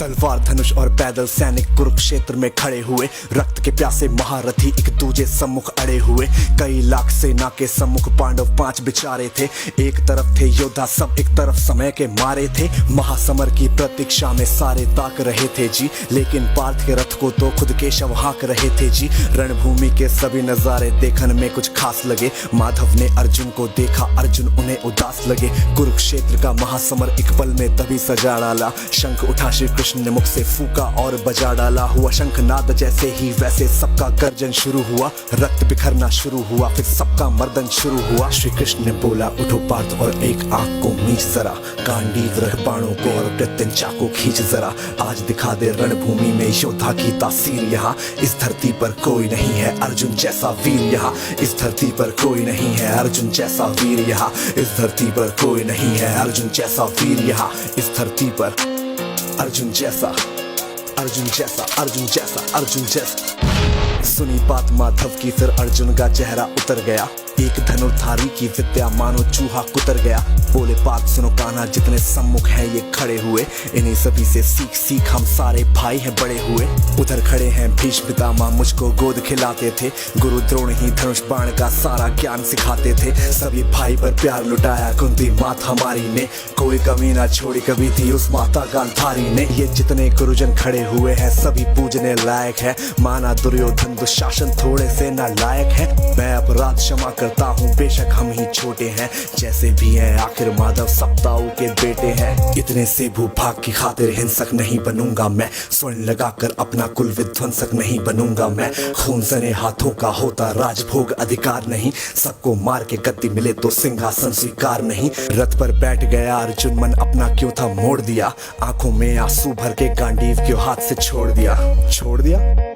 तलवार धनुष और पैदल सैनिक कुरुक्षेत्र में खड़े हुए, रक्त के प्यासे महारथी एक दूजे सम्मुख अड़े हुए। कई लाख सेना के सम्मुख पांडव 5 बिचारे थे। एक तरफ थे योद्धा सब, एक तरफ समय के मारे थे। महासमर की प्रतीक्षा में सारे ताक रहे थे जी, लेकिन पार्थ के रथ को तो खुद केशव हाँक रहे थे जी। रणभूमि के सभी नजारे देखने में कुछ खास लगे। माधव ने अर्जुन को देखा, अर्जुन उन्हें उदास लगे। कुरुक्षेत्र का महासमर एक पल में तभी सजा डाला। शंख उठा श्री कृष्ण ने मुख से फूका और बजा डाला। हुआ शंखनाद जैसे ही वैसे सबका गर्जन शुरू हुआ। रक्त बिखरना शुरू हुआ, फिर सबका मर्दन शुरू हुआ। श्री कृष्ण ने बोला, उठो पार्थ और एक आंख को मीच जरा, गांडीव रख बाणों को और प्रत्यंचा को खींच जरा। आज दिखा दे रणभूमि में योद्धा की तासीर यहाँ। इस धरती पर कोई नहीं है अर्जुन जैसा वीर यहाँ। इस धरती पर कोई नहीं है अर्जुन जैसा वीर यहाँ। इस धरती पर कोई नहीं है अर्जुन जैसा वीर यहाँ। इस धरती पर अर्जुन जैसा, अर्जुन जैसा, अर्जुन जैसा, अर्जुन जैसा। सुनी बात माधव की, फिर अर्जुन का चेहरा उतर गया। एक धनुर्धारी की विद्या मानो चूहा कुतर गया। बोले पार्थ सुनो कान्हा, जितने सम्मुख हैं ये खड़े हुए, इन्हीं सभी से सीख सीख हम सारे भाई हैं बड़े हुए। उधर खड़े हैं भीष्म पितामह, मुझको गोद खिलाते थे। गुरु द्रोण ही धनुष बाण का सारा ज्ञान सिखाते थे। सभी भाई पर प्यार लुटाया कुंती मात हमारी ने, कोई कमी ना छोड़ी कभी थी उस माता गांधारी ने। ये जितने गुरुजन खड़े हुए हैं सभी पूजने लायक है। माना दुर्योधन दुशासन थोड़े से नालायक है। मैं अपराध क्षमा करता हूँ, बेशक हम ही छोटे हैं, जैसे भी हैं आखिर माधव सप्ताऊ के बेटे हैं। इतने से भूभाग की खातिर हिंसक नहीं बनूंगा मैं। स्वर्ण लगाकर अपना कुल विध्वंसक नहीं बनूंगा मैं। खून सने हाथों का होता राजभोग अधिकार नहीं। सबको मार के गद्दी मिले तो सिंहासन स्वीकार नहीं। रथ पर बैठ गया अर्जुन, मन अपना क्यों था मोड़ दिया। आंखों में आंसू भर के गांडीव क्यों हाथ से छोड़ दिया। छोड़ दिया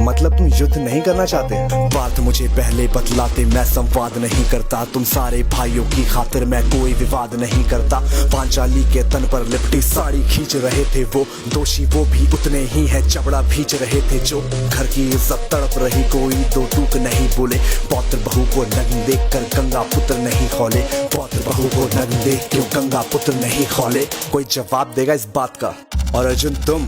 मतलब तुम युद्ध नहीं करना चाहते। बात मुझे पहले बतलाते, मैं संवाद नहीं करता। तुम सारे भाइयों की खातिर मैं कोई विवाद नहीं करता। पांचाली के तन पर लिपटी साड़ी खींच रहे थे वो, दोषी वो भी उतने ही है, चबड़ा भींच रहे थे जो। घर की इज्जत तड़प रही, कोई दो टूक नहीं बोले। पौत्र बहू को नग्न देख कर गंगा पुत्र नहीं खोले। पौत्र बहू को नग्न देख क्यों गंगा पुत्र नहीं खोले। कोई जवाब देगा इस बात का। और अर्जुन तुम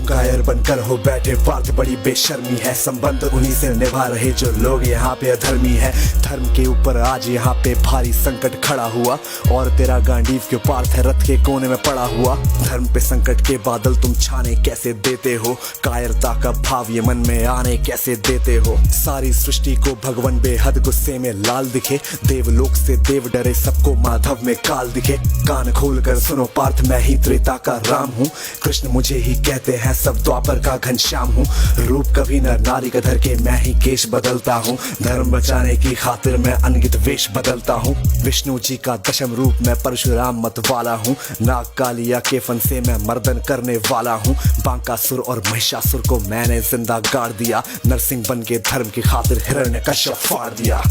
कायर बनकर हो बैठे। पार्थ बड़ी बेशर्मी है, संबंध उन्हीं से निभा रहे जो लोग यहाँ पे अधर्मी है। धर्म के ऊपर आज यहाँ पे भारी संकट खड़ा हुआ, और तेरा गांडीव क्यों पार्थ है रथ के कोने में पड़ा हुआ। धर्म पे संकट के बादल तुम छाने कैसे देते हो। कायरता का भाव ये मन में आने कैसे देते हो। सारी सृष्टि को भगवान बेहद गुस्से में लाल दिखे। देवलोक से देव डरे, सबको माधव में काल दिखे। कान खोल कर सुनो पार्थ, मैं ही त्रेता का राम हूँ। कृष्ण मुझे ही कहते हैं, सब द्वापर का घनश्याम हूँ। रूप कभी नर नारी का धर के मैं ही केश बदलता हूँ। धर्म बचाने की खातिर मैं अनगित वेश बदलता हूँ। विष्णु जी का दशम रूप मैं परशुराम मत वाला हूँ। नाग कालिया के फन से मैं मर्दन करने वाला हूँ। बांकासुर और महिषासुर को मैंने जिंदा गाड़ दिया। नरसिंह बन के धर्म की खातिर हिरण्यकश्यप फाड़ दिया।